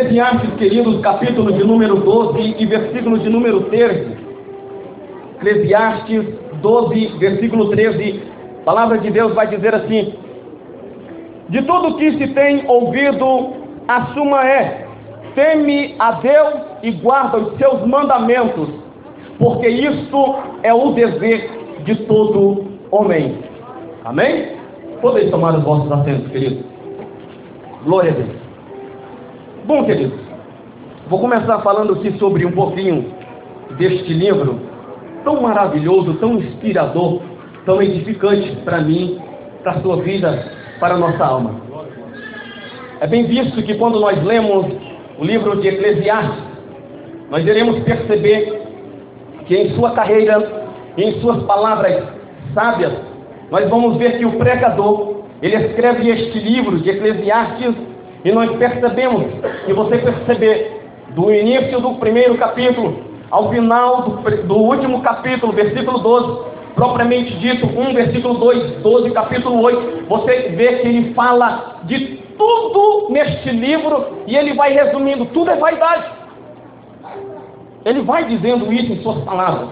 Eclesiastes, queridos, capítulo de número 12 e versículo de número 13. Eclesiastes 12, versículo 13. A palavra de Deus vai dizer assim: de tudo que se tem ouvido, a suma é: teme a Deus e guarda os seus mandamentos, porque isto é o dever de todo homem. Amém? Podem tomar os vossos assentos, queridos. Glória a Deus. Bom, queridos, vou começar falando aqui sobre um pouquinho deste livro tão maravilhoso, tão inspirador, tão edificante para mim, para a sua vida, para a nossa alma. É bem visto que quando nós lemos o livro de Eclesiastes, nós iremos perceber que em sua carreira, em suas palavras sábias, nós vamos ver que o pregador, ele escreve este livro de Eclesiastes, e nós percebemos, se você perceber, do início do primeiro capítulo ao final do último capítulo, versículo 12, propriamente dito, 1, versículo 2, 12, capítulo 8, você vê que ele fala de tudo neste livro, e ele vai resumindo, tudo é vaidade. Ele vai dizendo isso em suas palavras.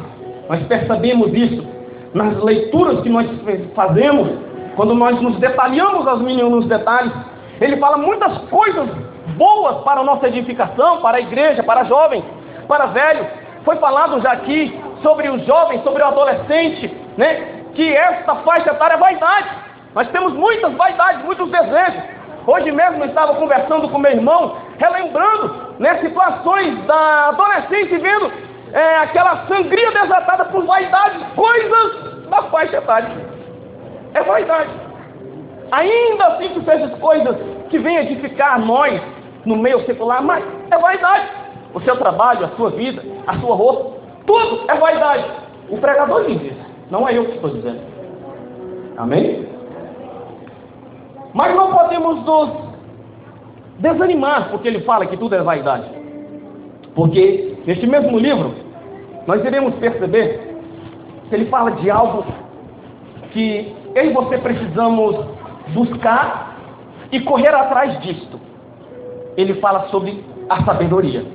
Nós percebemos isso nas leituras que nós fazemos, quando nós nos detalhamos os mínimos detalhes. Ele fala muitas coisas boas para a nossa edificação, para a igreja, para jovens, para velhos. Foi falado já aqui sobre os jovens, sobre o adolescente, né? Que esta faixa etária é vaidade. Nós temos muitas vaidades, muitos desejos. Hoje mesmo eu estava conversando com meu irmão, relembrando, né, situações da adolescente, vendo aquela sangria desatada por vaidade, coisas da faixa etária. É vaidade. Ainda assim que seja coisas que vêm edificar nós no meio secular, mas é vaidade. O seu trabalho, a sua vida, a sua roupa, tudo é vaidade. O pregador diz isso, não é eu que estou dizendo. Amém? Mas não podemos nos desanimar porque ele fala que tudo é vaidade. Porque neste mesmo livro, nós iremos perceber que ele fala de algo que eu e você precisamos buscar e correr atrás disto. Ele fala sobre a sabedoria.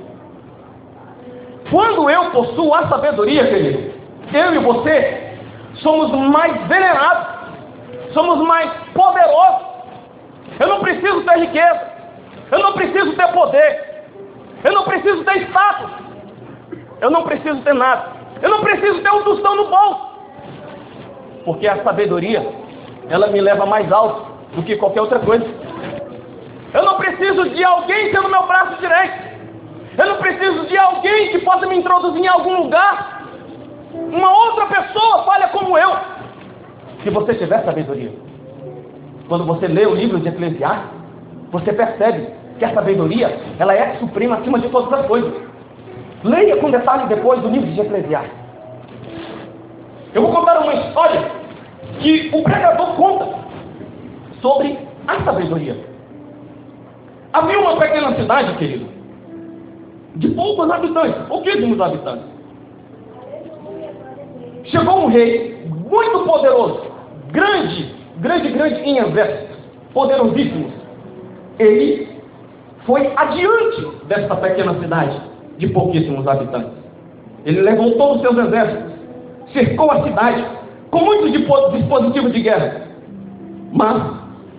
Quando eu possuo a sabedoria, querido, eu e você somos mais venerados, somos mais poderosos. Eu não preciso ter riqueza, eu não preciso ter poder, eu não preciso ter status, eu não preciso ter nada, eu não preciso ter um tostão no bolso, porque a sabedoria, ela me leva mais alto do que qualquer outra coisa. Eu não preciso de alguém sendo meu braço direito, eu não preciso de alguém que possa me introduzir em algum lugar, uma outra pessoa falha como eu. Se você tiver sabedoria, quando você lê o livro de Eclesiastes, você percebe que a sabedoria, ela é suprema acima de todas as coisas. Leia com detalhe depois do livro de Eclesiastes. Eu vou contar uma história que o pregador conta sobre a sabedoria. Havia uma pequena cidade, querido, de poucos habitantes, pouquíssimos habitantes. Chegou um rei muito poderoso, grande em exércitos, poderosíssimos. Ele foi adiante desta pequena cidade de pouquíssimos habitantes. Ele levou todos os seus exércitos, cercou a cidade com muitos dispositivos de guerra. Mas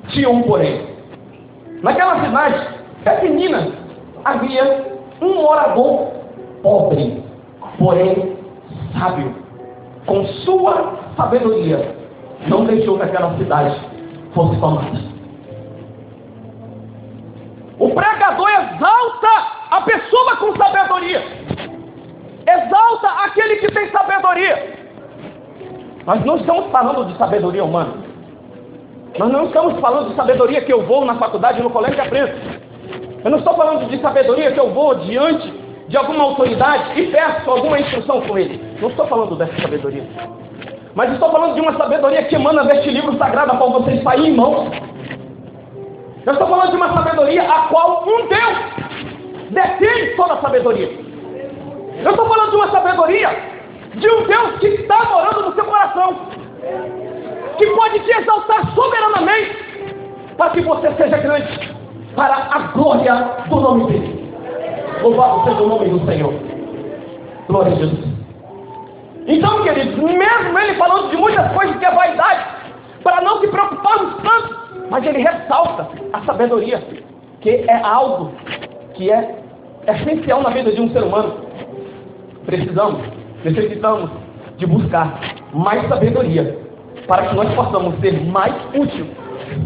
tinha um porém. Naquela cidade pequenina havia um morador pobre, porém sábio. Com sua sabedoria, não deixou que aquela cidade fosse tomada. O pregador exalta a pessoa com sabedoria. Exalta aquele que tem sabedoria. Nós não estamos falando de sabedoria humana. Nós não estamos falando de sabedoria que eu vou na faculdade, no colégio e aprendo. Eu não estou falando de sabedoria que eu vou diante de alguma autoridade e peço alguma instrução com ele. Não estou falando dessa sabedoria. Mas estou falando de uma sabedoria que emana deste livro sagrado a qual vocês saem em mãos. Eu estou falando de uma sabedoria a qual um Deus detém toda a sabedoria. Eu estou falando de uma sabedoria de um Deus que está morando no seu coração, que pode te exaltar soberanamente para que você seja grande, para a glória do nome dele. Louvado seja o nome do Senhor. Glória a Jesus. Então, queridos, mesmo ele falando de muitas coisas que é vaidade, para não se preocuparmos tanto, mas ele ressalta a sabedoria, que é algo que é essencial na vida de um ser humano. Necessitamos de buscar mais sabedoria, para que nós possamos ser mais úteis,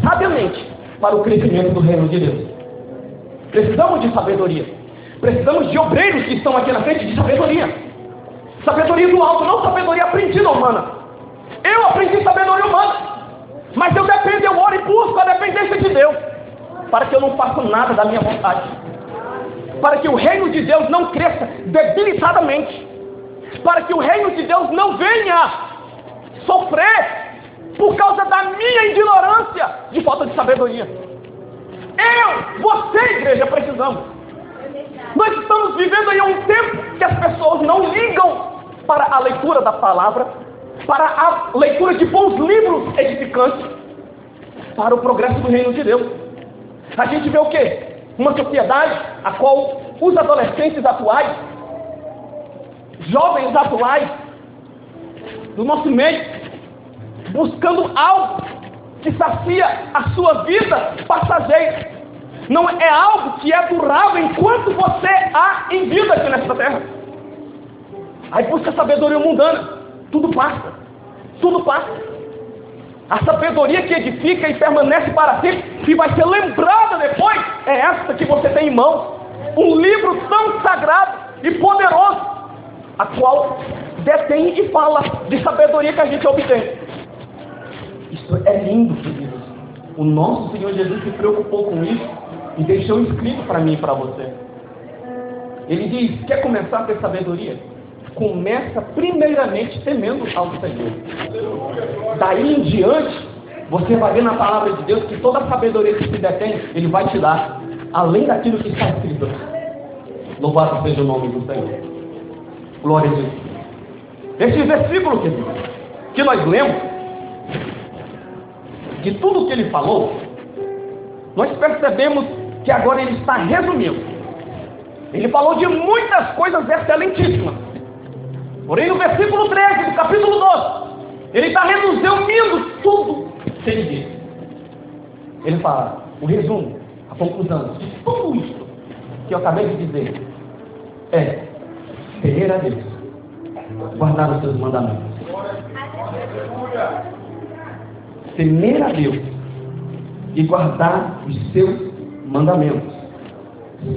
sabiamente, para o crescimento do reino de Deus. Precisamos de sabedoria. Precisamos de obreiros que estão aqui na frente de sabedoria. Sabedoria do alto, não sabedoria aprendida humana. Eu aprendi sabedoria humana, mas eu dependo, eu oro e busco a dependência de Deus, para que eu não faça nada da minha vontade, para que o reino de Deus não cresça debilitadamente, para que o reino de Deus não venha sofrer por causa da minha ignorância de falta de sabedoria. Você, igreja, precisamos. Nós estamos vivendo aí um tempo que as pessoas não ligam para a leitura da palavra, para a leitura de bons livros edificantes, para o progresso do reino de Deus. A gente vê o quê? Uma sociedade a qual os adolescentes atuais, jovens atuais do nosso meio, buscando algo que sacia a sua vida passageira. Não é algo que é durável enquanto você há em vida aqui nesta terra. Aí busca sabedoria mundana. Tudo passa. Tudo passa. A sabedoria que edifica e permanece para sempre, que vai ser lembrada depois, é essa que você tem em mãos. Um livro tão sagrado e poderoso, a qual detém e fala de sabedoria que a gente obtém. Isso é lindo, queridos. O nosso Senhor Jesus se preocupou com isso e deixou escrito para mim e para você. Ele diz: quer começar a ter sabedoria? Começa primeiramente temendo ao Senhor. Daí em diante, você vai ver na palavra de Deus que toda a sabedoria que se detém, Ele vai te dar, além daquilo que está escrito. Louvado seja o nome do Senhor. Glória a Deus. Esse versículo que nós lemos, de tudo que ele falou, nós percebemos que agora ele está resumindo. Ele falou de muitas coisas excelentíssimas. Porém, no versículo 13 do capítulo 12, ele está resumindo tudo que ele disse. Ele fala, o resumo, a conclusão de tudo isso que eu acabei de dizer é temer a Deus, guardar os seus mandamentos. Temer a Deus e guardar os seus mandamentos.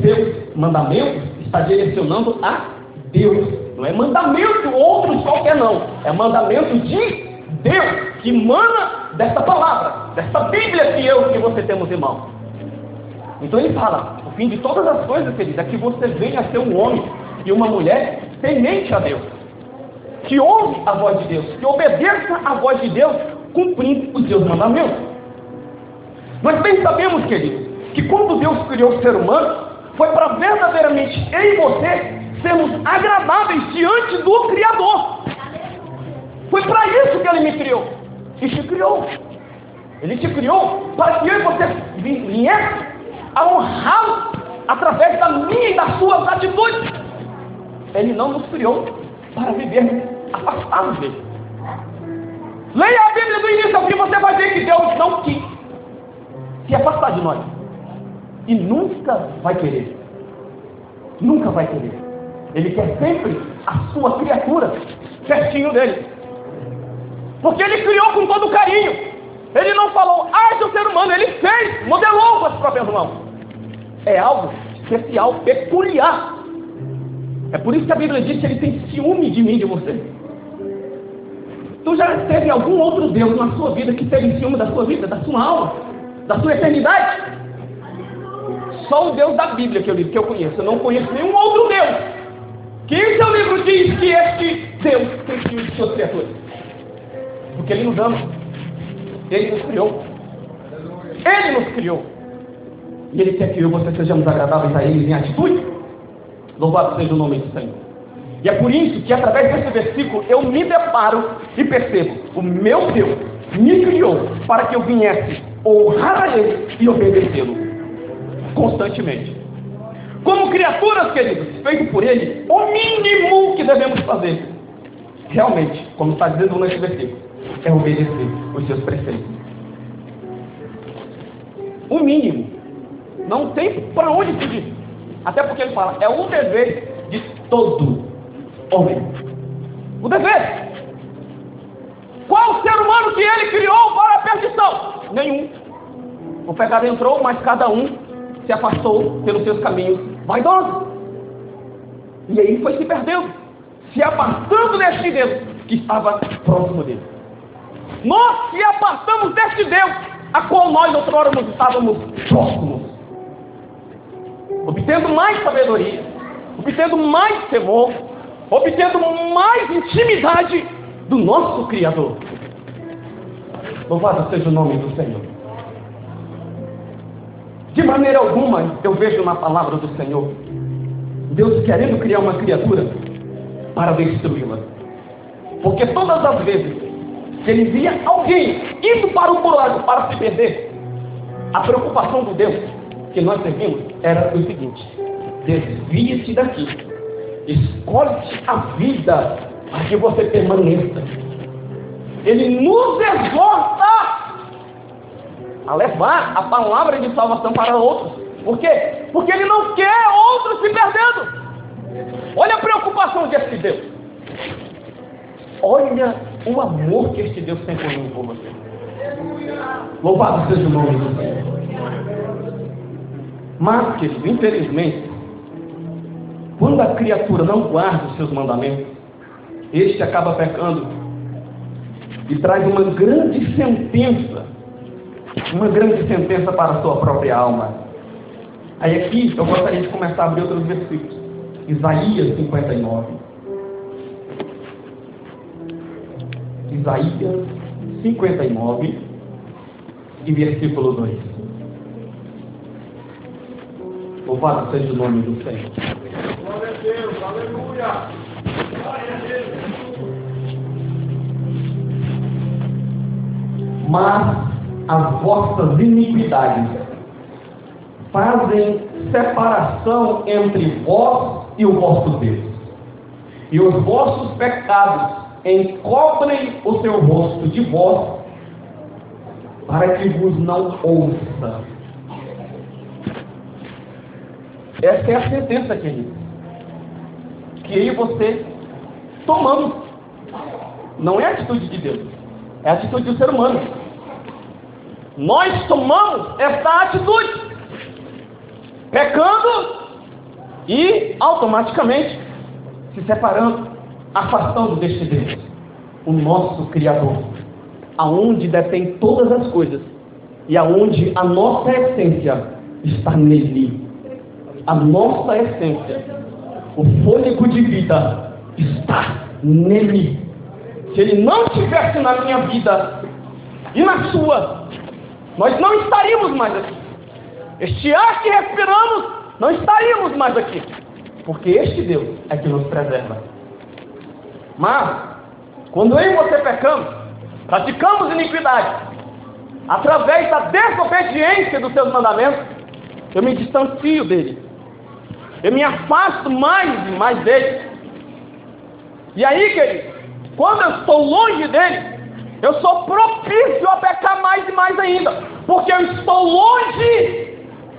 Seus mandamentos está direcionando a Deus. Não é mandamento outros qualquer não. É mandamento de Deus, que emana dessa palavra, dessa Bíblia que eu e você temos em mão. Então ele fala, o fim de todas as coisas, querido, é que você venha a ser um homem e uma mulher temente a Deus, que ouve a voz de Deus, que obedeça a voz de Deus, cumprindo os seus mandamentos. Nós bem sabemos, querido, que quando Deus criou o ser humano, foi para verdadeiramente eu e você sermos agradáveis diante do Criador. Foi para isso que Ele me criou e te criou. Ele te criou para que eu e você viesse a honrá-lo através da minha e das suas atitudes. Ele não nos criou para viver afastados dele. Leia a Bíblia do início ao fim, você vai ver que Deus não quis se afastar de nós. E nunca vai querer. Nunca vai querer. Ele quer sempre a sua criatura pertinho dele. Porque ele criou com todo carinho. Ele não falou, esse é o ser humano. Ele fez, modelou com as próprias mãos. É algo especial, peculiar. É por isso que a Bíblia diz que ele tem ciúme de mim, de você. Tu já teve algum outro Deus na sua vida que teve ciúme da sua vida, da sua alma, da sua eternidade? Só o Deus da Bíblia que eu conheço. Eu não conheço nenhum outro Deus. Que em seu livro diz que este Deus tem ciúme de suas criaturas. Porque Ele nos ama. Ele nos criou. Ele nos criou. E Ele quer que eu e você sejamos agradáveis a Ele em atitude. Louvado seja o nome do Senhor. E é por isso que através desse versículo eu me deparo e percebo, o meu Deus me criou para que eu viesse honrar a Ele e obedecê-lo constantemente. como criaturas, queridos, feitas por Ele, o mínimo que devemos fazer, realmente, como está dizendo nesse versículo, é obedecer os seus preceitos. O mínimo. Não tem para onde fugir. Até porque ele fala, é o dever de todo homem. O dever. Qual o ser humano que ele criou para a perdição? Nenhum. O pecado entrou, mas cada um se afastou pelos seus caminhos vaidosos. E aí foi se perdendo, se apartando deste Deus que estava próximo dele. Nós se apartamos deste Deus a qual nós outrora estávamos próximos, obtendo mais sabedoria, obtendo mais temor, obtendo mais intimidade do nosso Criador. Louvado seja o nome do Senhor. De maneira alguma eu vejo na palavra do Senhor Deus querendo criar uma criatura para destruí-la. Porque todas as vezes que ele via alguém indo para o buraco para se perder, a preocupação do Deus que nós servimos era o seguinte: desvia-te daqui, escolhe a vida para que você permaneça. Ele nos exorta a levar a palavra de salvação para outros. Por quê? Porque ele não quer outros se perdendo. Olha a preocupação desse Deus. Olha o amor que este Deus tem por mim e por você. Louvado seja o nome do Senhor. Mas, querido, infelizmente, quando a criatura não guarda os seus mandamentos, este acaba pecando e traz uma grande sentença para a sua própria alma. Aí aqui eu gostaria de começar a abrir outros versículos. Isaías 59. Isaías 59 e versículo 2. Louvado seja o nome do Senhor. Glória a Deus, aleluia. Glória a Deus. Mas as vossas iniquidades fazem separação entre vós e o vosso Deus, e os vossos pecados encobrem o seu rosto de vós, para que vos não ouça. Essa é a sentença, querido, que eu e você tomamos. Não é a atitude de Deus, é a atitude do ser humano. Nós tomamos essa atitude, pecando e automaticamente se separando, afastando deste Deus, o nosso Criador, aonde detém todas as coisas e aonde a nossa essência está nele. A nossa essência, o fôlego de vida está nele. Se ele não estivesse na minha vida e na sua, nós não estaríamos mais aqui. Este ar que respiramos, não estaríamos mais aqui, porque este Deus é que nos preserva. Mas, quando eu e você pecamos, praticamos iniquidade, através da desobediência dos seus mandamentos, eu me distancio dele, eu me afasto mais e mais dele. E aí, querido, quando eu estou longe dele, eu sou propício a pecar mais e mais ainda, porque eu estou longe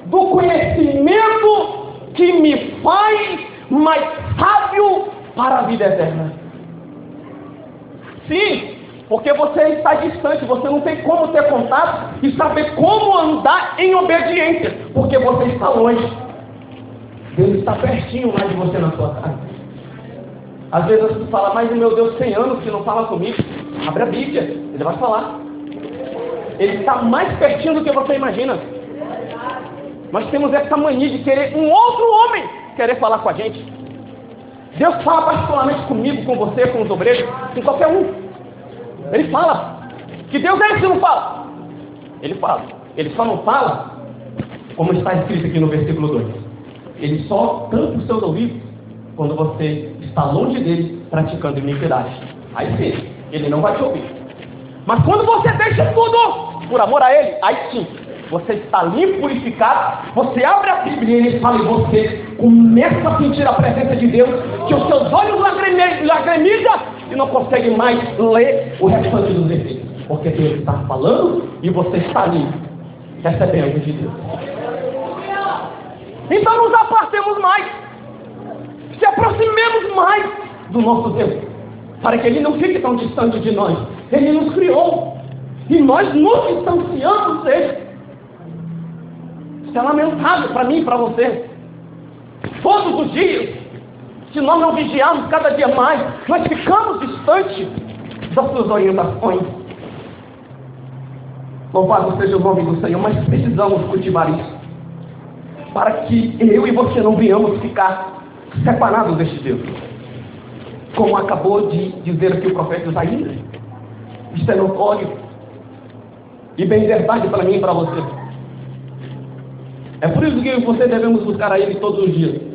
do conhecimento que me faz mais sábio para a vida eterna. Sim, porque você está distante, você não tem como ter contato e saber como andar em obediência, porque você está longe. Deus está pertinho lá de você na sua casa. Às vezes você fala, mas meu Deus, 100 anos que não fala comigo. Abre a Bíblia, ele vai falar. Ele está mais pertinho do que você imagina. Nós temos essa mania de querer um outro homem querer falar com a gente. Deus fala particularmente comigo, com você, com os obreiros, com qualquer um. Ele fala. Que Deus é esse que não fala? Ele fala. Ele só não fala, como está escrito aqui no versículo 2. Ele só tampa os seus ouvidos quando você está longe dele, praticando iniquidade. Aí sim, ele não vai te ouvir. Mas quando você deixa tudo por amor a ele, aí sim, você está limpo, purificado, você abre a Bíblia e ele fala em você começa a sentir a presença de Deus, que os seus olhos lagrimejam e não consegue mais ler o restante dos versículos. Porque Deus está falando e você está ali, recebendo de Deus. Então nos apartemos mais, se aproximemos mais do nosso Deus, para que Ele não fique tão distante de nós. Ele nos criou e nós nos distanciamos dele. Isso é lamentável para mim e para você. Todos os dias, se nós não vigiarmos cada dia mais, nós ficamos distantes das suas orientações. Louvado seja o nome do Senhor, mas precisamos cultivar isso, para que eu e você não venhamos ficar separados deste Deus. Como acabou de dizer aqui o profeta Isaías, isso é notório e bem verdade para mim e para você. É por isso que você devemos buscar a Ele todos os dias.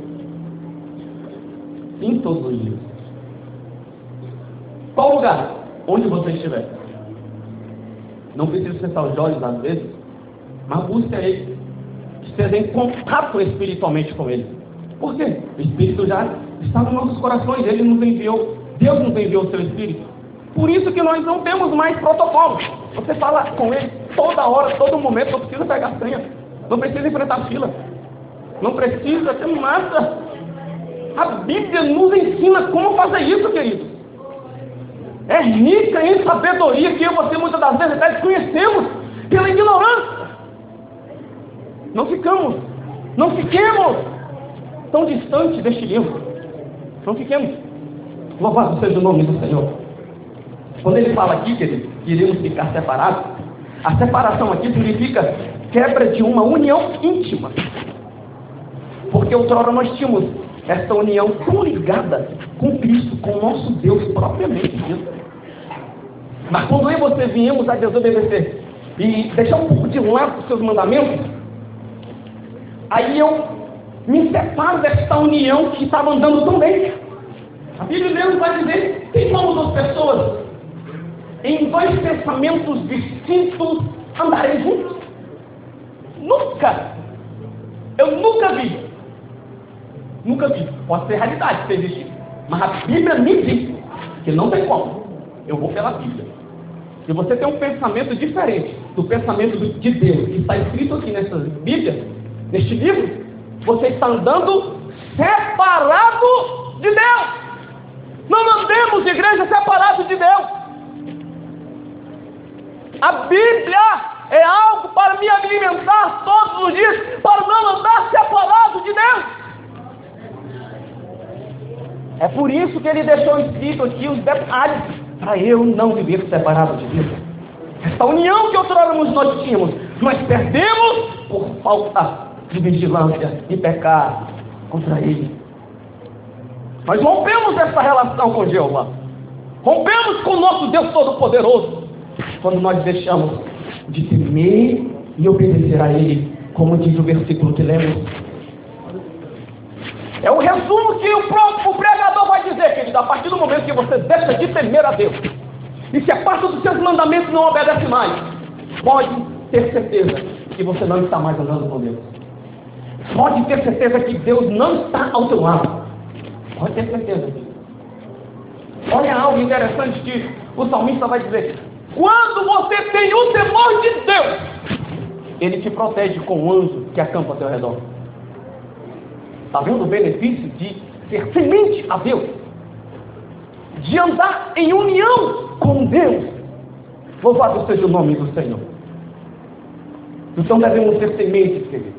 Sim, todos os dias. Qual lugar? Onde você estiver. Não precisa fechar os olhos às vezes, mas busque a Ele. Esteja em contato espiritualmente com Ele. Por quê? O Espírito já está nos nossos corações. Ele nos enviou. Deus nos enviou o seu Espírito. Por isso que nós não temos mais protocolos. Você fala com Ele toda hora, todo momento. Não precisa pegar senha. Não precisa enfrentar fila. Não precisa ter nada. A Bíblia nos ensina como fazer isso, querido. É rica em sabedoria que eu e você muitas das vezes até desconhecemos pela ignorância. Não fiquemos tão distantes deste livro. Não fiquemos. Louvado seja o nome do Senhor. Quando ele fala aqui, querido, que iremos ficar separados, a separação aqui significa quebra de uma união íntima. Porque outrora nós tínhamos essa união tão ligada com Cristo, com o nosso Deus propriamente dito. Mas quando eu e você viemos a desobedecer e deixar um pouco de lado os seus mandamentos, aí eu me separo dessa união que estava andando tão bem. A Bíblia mesmo vai dizer que somos as pessoas em dois pensamentos distintos andarem juntos. Eu nunca vi. Pode ser realidade se existir, mas a Bíblia me diz que não tem como. Eu vou pela Bíblia. Se você tem um pensamento diferente do pensamento de Deus que está escrito aqui nessa Bíblia, neste livro, você está andando separado de Deus. Não andemos, igreja, separados de Deus. A Bíblia é algo para me alimentar todos os dias, para não andar separado de Deus. É por isso que ele deixou escrito aqui os detalhes, para eu não viver separado de Deus. Essa união que outrora nós tínhamos, nós perdemos por falta de vigilância e pecar contra Ele. Nós rompemos essa relação com Jeová. Rompemos com o nosso Deus Todo-Poderoso, quando nós deixamos de temer e obedecer a Ele, como diz o versículo que lemos. É o resumo que o próprio pregador vai dizer, querido. A partir do momento que você deixa de temer a Deus e se aparta dos seus mandamentos e não obedece mais, pode ter certeza que você não está mais andando com Deus. Pode ter certeza que Deus não está ao teu lado. Pode ter certeza. Olha algo interessante que o salmista vai dizer. Quando você tem o temor de Deus, Ele te protege com o anjo que acampa ao teu redor. Está vendo o benefício de ser semente a Deus? De andar em união com Deus. Louvado seja o nome do Senhor. Então devemos ser sementes, queridos.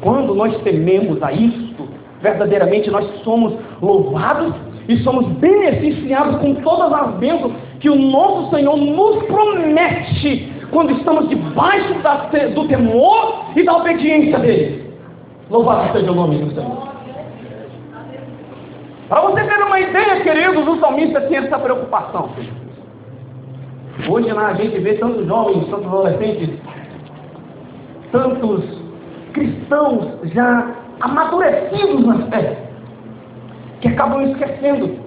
Quando nós tememos a isto, verdadeiramente nós somos louvados e somos beneficiados com todas as bênçãos que o nosso Senhor nos promete quando estamos debaixo do temor e da obediência dele. Louvado seja o nome do Senhor. Para você ter uma ideia, queridos, o salmista tinha essa preocupação. Hoje a gente vê tantos jovens, tantos adolescentes, tantos cristãos já amadurecidos na fé, que acabam esquecendo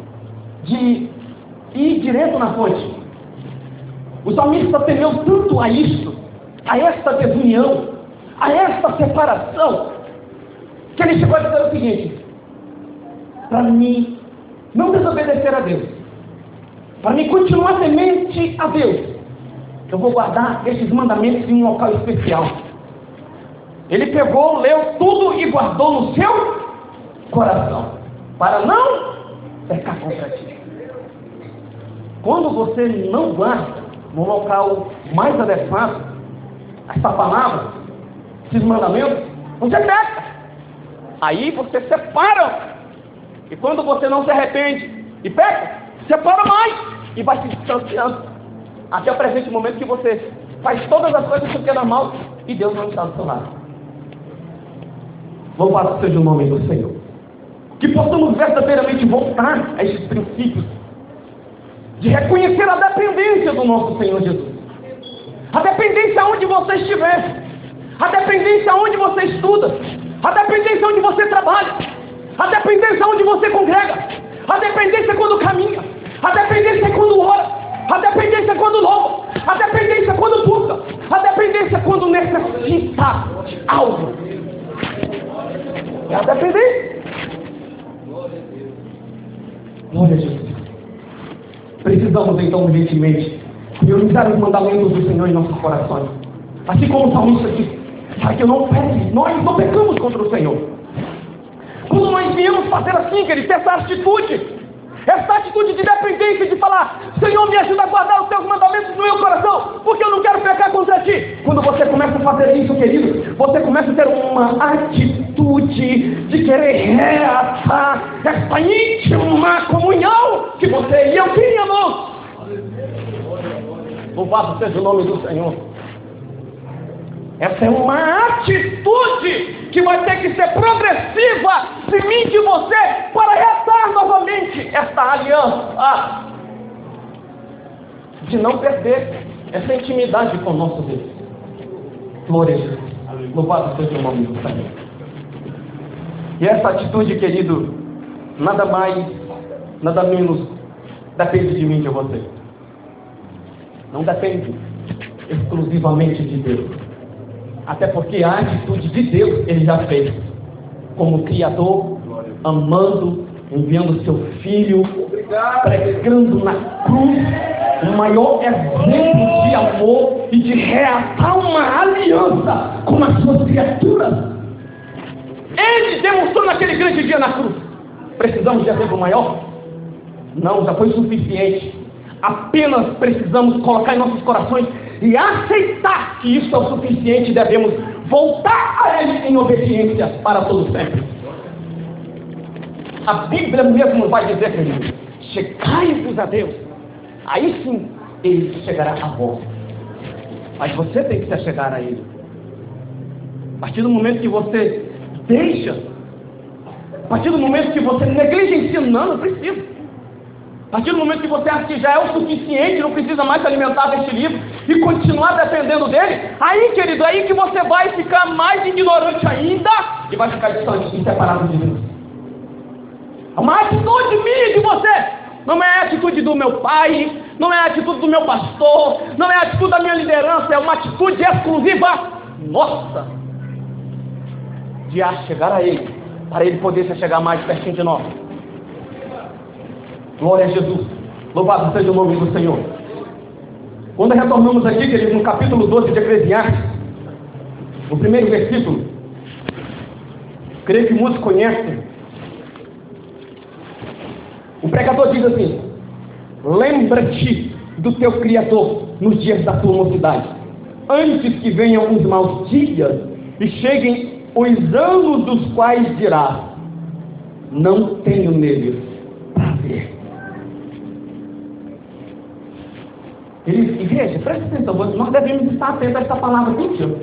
de ir direto na fonte. O salmista temeu tanto a isso, a esta desunião, a esta separação, que ele chegou a dizer o seguinte: para mim não desobedecer a Deus, para mim continuar temente a Deus, eu vou guardar esses mandamentos em um local especial. Ele pegou, leu tudo e guardou no seu coração, para não pecar contra ti. Quando você não guarda no local mais adequado essa palavra, esses mandamentos, você peca. Aí você separa. E quando você não se arrepende e peca, separa mais e vai se distanciando até o presente momento que você faz todas as coisas porque é normal e Deus não está do seu lado. Louvado seja o nome do Senhor. Que possamos verdadeiramente voltar a esses princípios de reconhecer a dependência do nosso Senhor Jesus. A dependência onde você estiver, a dependência onde você estuda, a dependência onde você trabalha, a dependência onde você congrega, a dependência quando caminha, a dependência quando ora, a dependência quando louva, a dependência quando busca, a dependência quando necessita de algo. É a dependência. Glória a Jesus. Precisamos então urgentemente priorizar os mandamentos do Senhor em nossos corações. Assim como o salmista disse, para que nós não pecamos contra o Senhor. Quando nós viemos fazer assim, querido, essa atitude de dependência, de falar: Senhor, me ajuda a guardar os teus mandamentos no meu coração, porque eu não quero pecar contra ti. Quando você começa a fazer isso, querido, você começa a ter uma atitude de querer reatar essa íntima comunhão que você e eu tínhamos. Louvado seja o nome do Senhor. Essa é uma atitude que vai ter que ser progressiva de mim e de você para reatar novamente esta aliança, de não perder essa intimidade com o nosso Deus. Glória a Deus. Louvado seja o nome do Senhor. E essa atitude, querido, nada mais, nada menos depende de mim e de você. Não depende exclusivamente de Deus. Até porque a atitude de Deus Ele já fez. Como Criador, amando, enviando seu Filho, pregando na cruz, o maior exemplo de amor e de reatar uma aliança com as suas criaturas. Ele demonstrou naquele grande dia na cruz. Precisamos de exemplo maior? Não, já foi suficiente. Apenas precisamos colocar em nossos corações e aceitar que isso é o suficiente. Devemos voltar a Ele em obediência para todo sempre. A Bíblia mesmo vai dizer, querido: chegai-vos a Deus, aí sim Ele chegará a vós. Mas você tem que se achegar a Ele. A partir do momento que você deixa, a partir do momento que você negligencia, não precisa. A partir do momento que você acha que já é o suficiente, não precisa mais se alimentar deste livro e continuar dependendo dele, aí, querido, aí que você vai ficar mais ignorante ainda e vai ficar distante e separado de Deus. É uma atitude minha e de você. Não é a atitude do meu pai, não é a atitude do meu pastor, não é a atitude da minha liderança, é uma atitude exclusiva nossa de chegar a Ele, para Ele poder se chegar mais pertinho de nós. Glória a Jesus. Louvado seja o nome do Senhor. Quando retornamos aqui, queridos, no capítulo 12 de Eclesiastes, no primeiro versículo, creio que muitos conhecem. O pregador diz assim: lembra-te do teu Criador nos dias da tua mocidade, antes que venham os maus dias e cheguem os anos dos quais dirás: não tenho neles prazer. Igreja, preste atenção, nós devemos estar atentos a essa palavra aqui, tio.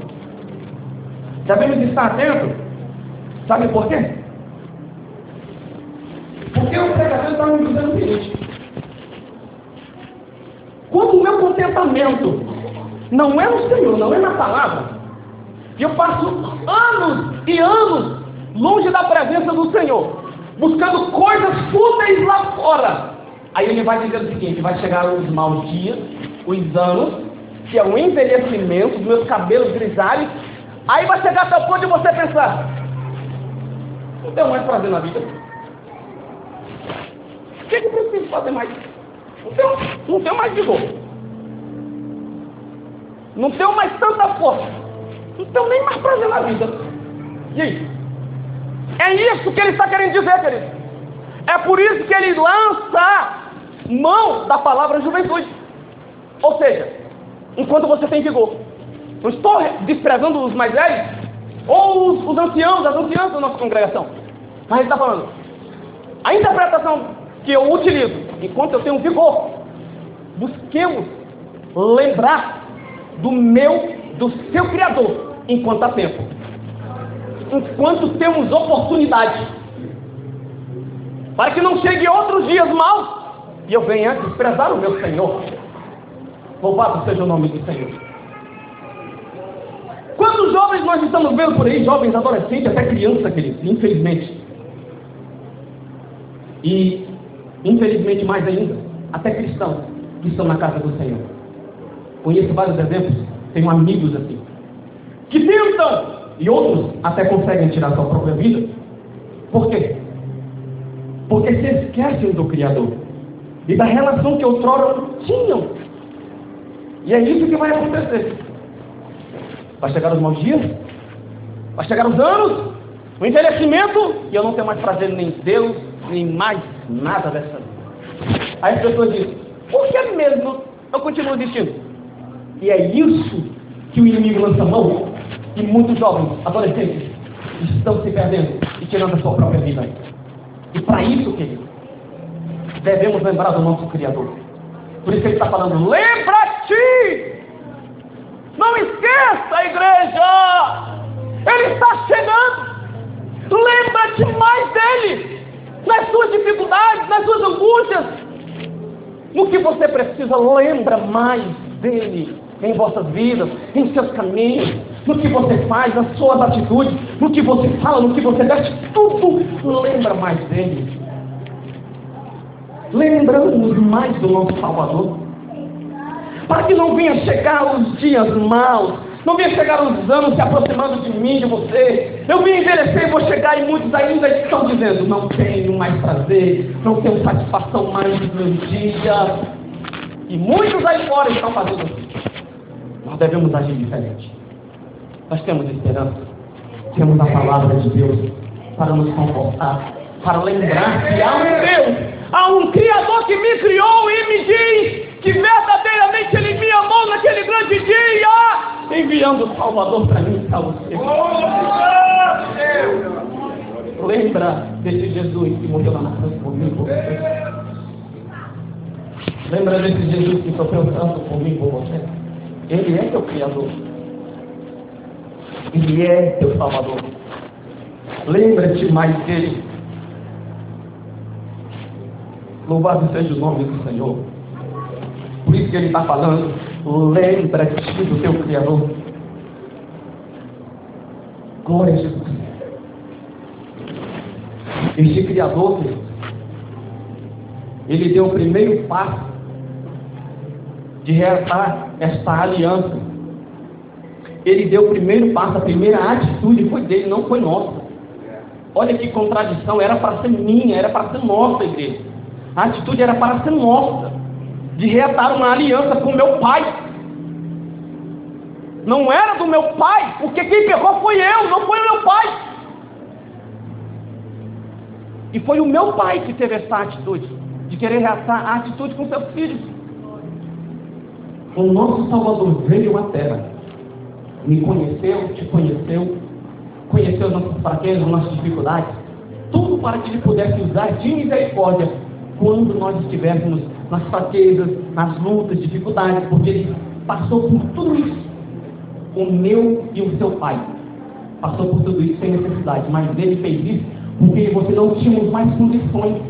Devemos estar atentos. Sabe por quê? Porque o pregador está me dizendo o seguinte: quando o meu contentamento não é no Senhor, não é na palavra, e eu passo anos e anos longe da presença do Senhor, buscando coisas fúteis lá fora, aí ele vai dizer o seguinte: vai chegar os maus dias, os anos, que é o envelhecimento dos meus cabelos grisalhos. Aí vai chegar até o ponto de você pensar: Não tenho mais prazer na vida. O que eu preciso fazer mais? Não tenho mais vigor. Não tenho mais tanta força. Não tenho nem mais prazer na vida. E aí? É isso que ele está querendo dizer, querido. É por isso que ele lança mão da palavra juventude. Ou seja, enquanto você tem vigor. Não estou desprezando os mais velhos ou os anciãos, as anciãs da nossa congregação. Mas ele está falando. A interpretação que eu utilizo, enquanto eu tenho vigor, busquemos lembrar do seu Criador enquanto há tempo. Enquanto temos oportunidade. Para que não chegue outros dias maus e eu venha desprezar o meu Senhor. Louvado seja o nome do Senhor. Quantos jovens nós estamos vendo por aí, jovens, adolescentes, até crianças, queridos, infelizmente. E, infelizmente mais ainda, até cristãos que estão na casa do Senhor. Conheço vários exemplos, tenho amigos assim, que tentam, e outros até conseguem tirar sua própria vida. Por quê? Porque se esquecem do Criador e da relação que outrora tinham. E é isso que vai acontecer. Vai chegar os maus dias, vai chegar os anos, o envelhecimento, e eu não tenho mais prazer nem em Deus, nem mais nada dessa vida. Aí as pessoas dizem, por que mesmo eu continuo existindo? E é isso que o inimigo lança mão, e muitos jovens, adolescentes, estão se perdendo e tirando a sua própria vida. E para isso, querido, devemos lembrar do nosso Criador. Por isso que ele está falando, lembra-te! Não esqueça, igreja! Ele está chegando! Lembra-te mais dele! Nas suas dificuldades, nas suas angústias. No que você precisa, lembra mais dele em vossas vidas, em seus caminhos, no que você faz, nas suas atitudes, no que você fala, no que você veste, tudo lembra mais dele. Lembramos mais do nosso Salvador, para que não venha chegar os dias maus, não venha chegar os anos se aproximando de mim, de você. Eu vim envelhecer e vou chegar, e muitos ainda estão dizendo, não tenho mais prazer, não tenho satisfação mais do meu dia. E muitos aí fora estão fazendo assim. Nós devemos agir diferente. Nós temos esperança, temos a palavra de Deus para nos confortar, para lembrar que há um Deus, há um Criador que me criou e me diz que verdadeiramente Ele me amou naquele grande dia, enviando o Salvador para mim e para você. Lembra desse Jesus que morreu lá na cruz por mim e por você. Lembra desse Jesus que sofreu tanto por mim e por você. Ele é teu Criador. Ele é teu Salvador. Lembra-te mais dele. Louvado seja o nome do Senhor. Por isso que ele está falando, lembra-te do teu Criador. Glória a Jesus. Este Criador, ele deu o primeiro passo de reatar esta aliança. Ele deu o primeiro passo, a primeira atitude foi dele, não foi nossa. Olha que contradição, era para ser minha, era para ser nossa, igreja. A atitude era para ser nossa, de reatar uma aliança com meu pai. Não era do meu pai, porque quem pegou foi eu, não foi o meu pai. E foi o meu pai que teve essa atitude, de querer reatar a atitude com seus filhos. O nosso Salvador veio à terra, me conheceu, te conheceu, conheceu nossas fraquezas, nossas dificuldades, tudo para que Ele pudesse usar de misericórdia quando nós estivéssemos nas fraquezas, nas lutas, dificuldades, porque Ele passou por tudo isso. O meu e o seu pai passou por tudo isso sem necessidade, mas Ele fez isso porque você não tínhamos mais condições.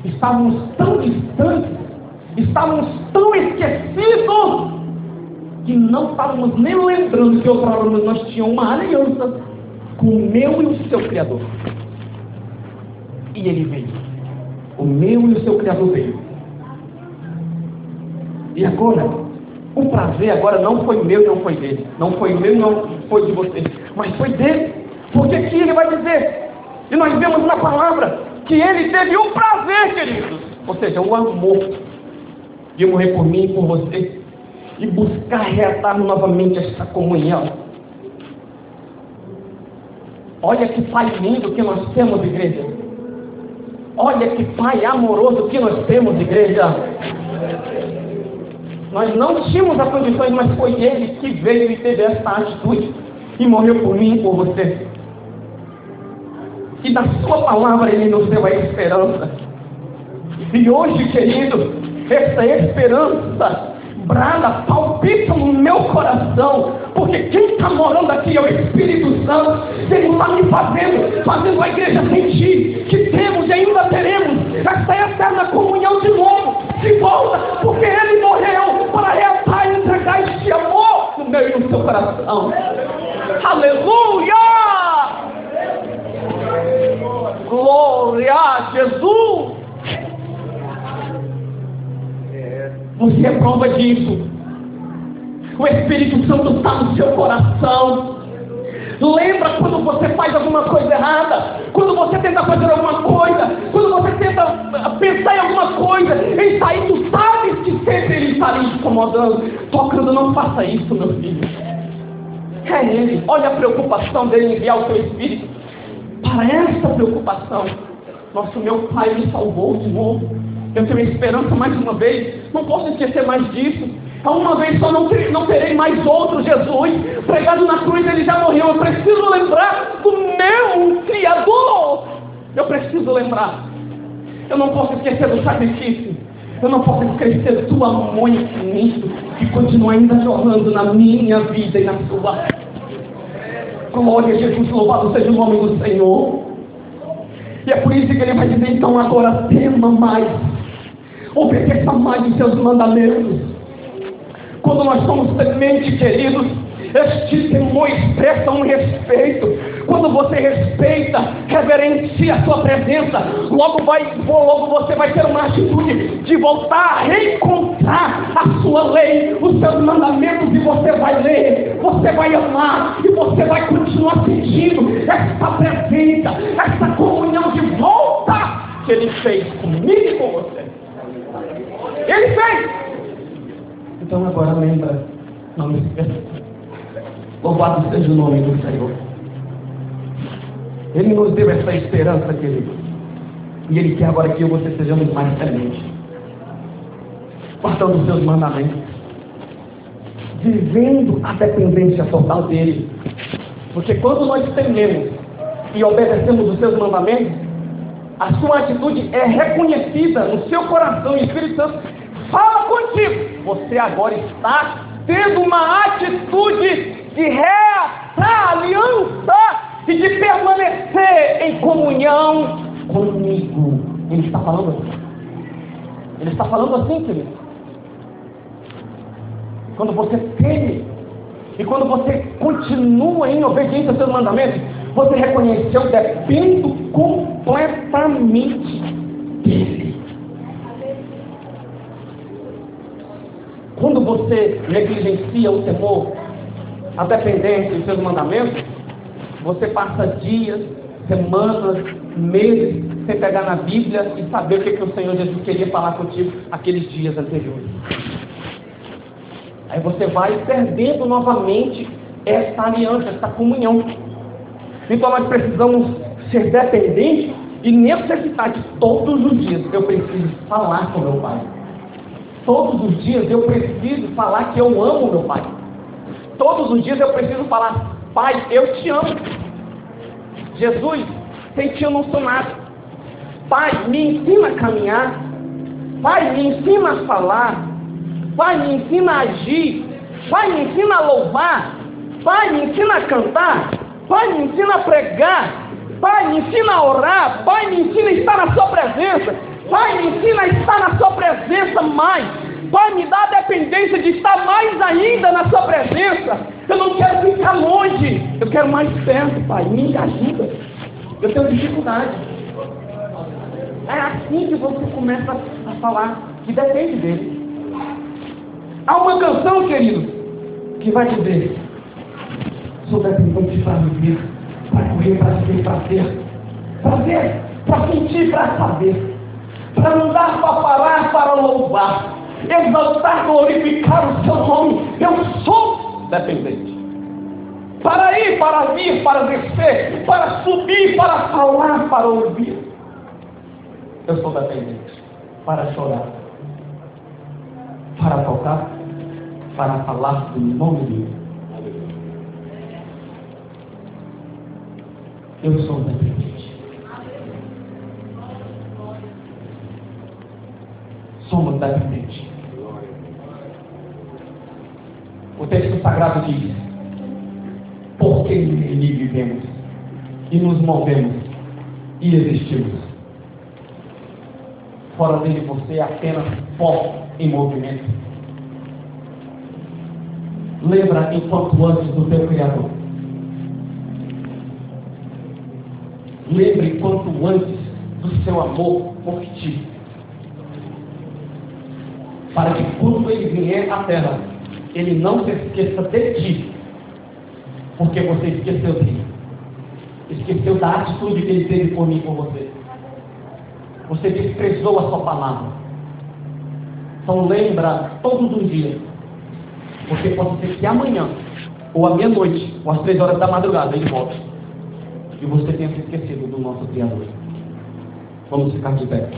Estávamos tão distantes, estávamos tão esquecidos, que não estávamos nem lembrando que outra hora nós tínhamos uma aliança com o meu e o seu Criador. E Ele veio. O meu e o seu Criador veio. E agora, o prazer agora não foi meu e não foi dele. Não foi meu e não foi de você. Mas foi dele. Porque aqui ele vai dizer, E nós vemos na palavra que ele teve o prazer, queridos, ou seja, o amor de morrer por mim e por você, e buscar reatar novamente essa comunhão. Olha que Pai lindo que nós temos, igreja. Olha que Pai amoroso que nós temos, igreja. Nós não tínhamos as condições, mas foi Ele que veio e teve essa atitude e morreu por mim e por você. E na sua palavra Ele nos deu a esperança. E hoje, querido, essa esperança brada, palpita no meu coração, porque quem está morando aqui é o Espírito Santo. Ele está me fazendo a igreja sentir que temos e ainda teremos essa eterna comunhão de novo, de volta, porque Ele morreu para reatar e entregar este amor no meio do seu coração. Aleluia! Glória a Jesus! Você é prova disso. O Espírito Santo está no seu coração. Lembra quando você faz alguma coisa errada, quando você tenta fazer alguma coisa, quando você tenta pensar em alguma coisa, em sair, tu sabes que sempre Ele está ali incomodando, tocando. Não faça isso, meu filho. É Ele. Olha a preocupação dele enviar o seu Espírito para essa preocupação. Nosso meu Pai me salvou de novo. Eu tenho esperança mais uma vez. Não posso esquecer mais disso. A uma vez só não terei mais outro Jesus. Pregado na cruz, Ele já morreu. Eu preciso lembrar do meu Criador. Eu preciso lembrar. Eu não posso esquecer do sacrifício. Eu não posso esquecer do amor infinito que continua ainda jorrando na minha vida e na sua. Glória a Jesus, louvado seja o nome do Senhor. E é por isso que Ele vai dizer, então agora tema mais. Obedeça mais os seus mandamentos. Quando nós somos semente, queridos, este temor expressa um respeito. Quando você respeita, reverencia a sua presença, logo você vai ter uma atitude de voltar a reencontrar a sua lei, os seus mandamentos, e você vai ler, você vai amar, e você vai continuar sentindo essa presença, essa comunhão de volta que Ele fez comigo e com você. Ele fez! Então agora lembra, não me esqueça. Louvado seja o nome do Senhor. Ele nos deu essa esperança, querido. E Ele quer agora que eu e você sejamos mais sementes. Guardando os seus mandamentos. Vivendo a dependência total dEle. Porque quando nós tememos e obedecemos os seus mandamentos, a sua atitude é reconhecida no seu coração. E o Espírito Santo fala contigo. Você agora está tendo uma atitude de reatar a aliança e de permanecer em comunhão comigo. Ele está falando assim. Ele está falando assim, querido. Quando você teme e quando você continua em obediência aos seus mandamentos, você reconhece: eu dependo completamente dele. Quando você negligencia o temor, a dependência e os seus mandamentos, você passa dias, semanas, meses sem pegar na Bíblia e saber o que o Senhor Jesus queria falar contigo aqueles dias anteriores. Aí você vai perdendo novamente essa aliança, essa comunhão. Então nós precisamos ser dependentes e necessitar de todos os dias eu preciso falar com meu Pai. Todos os dias eu preciso falar que eu amo meu Pai. Todos os dias eu preciso falar: Pai, eu te amo. Jesus, sem ti eu não sou nada. Pai, me ensina a caminhar. Pai, me ensina a falar. Pai, me ensina a agir. Pai, me ensina a louvar. Pai, me ensina a cantar. Pai, me ensina a pregar. Pai, me ensina a orar. Pai, me ensina a estar na sua presença. Pai, me ensina a estar na sua presença mais. Pai, me dá a dependência de estar mais ainda na sua presença. Eu não quero ficar longe, eu quero mais perto. Pai, me ajuda. Eu tenho dificuldade. É assim que você começa a falar que depende dele. Há uma canção, querido, que vai dizer: sou dependente para viver, para correr, para ser, para ter. para ver, para sentir, para saber, para andar, para parar, para louvar, exaltar, glorificar o seu nome. Eu sou dependente. Para ir, para vir, para descer, para subir, para falar, para ouvir. Eu sou dependente. Para chorar, para tocar, para falar do nome dele. Eu sou dependente. Somos dependentes. O texto sagrado diz: porque nele vivemos e nos movemos e existimos. Fora dele você é apenas pó em movimento. Lembra enquanto antes do teu Criador. Lembre enquanto antes do seu amor por ti. Para que quando ele vier à terra, ele não se esqueça de ti. Porque você esqueceu dele. Esqueceu da atitude que ele teve por mim e por você. Você desprezou a sua palavra. Então lembra todos os dias. Porque pode ser que amanhã, ou à meia-noite, ou às 3 horas da madrugada, ele volte. E você tenha se esquecido do nosso Criador. Vamos ficar de pé.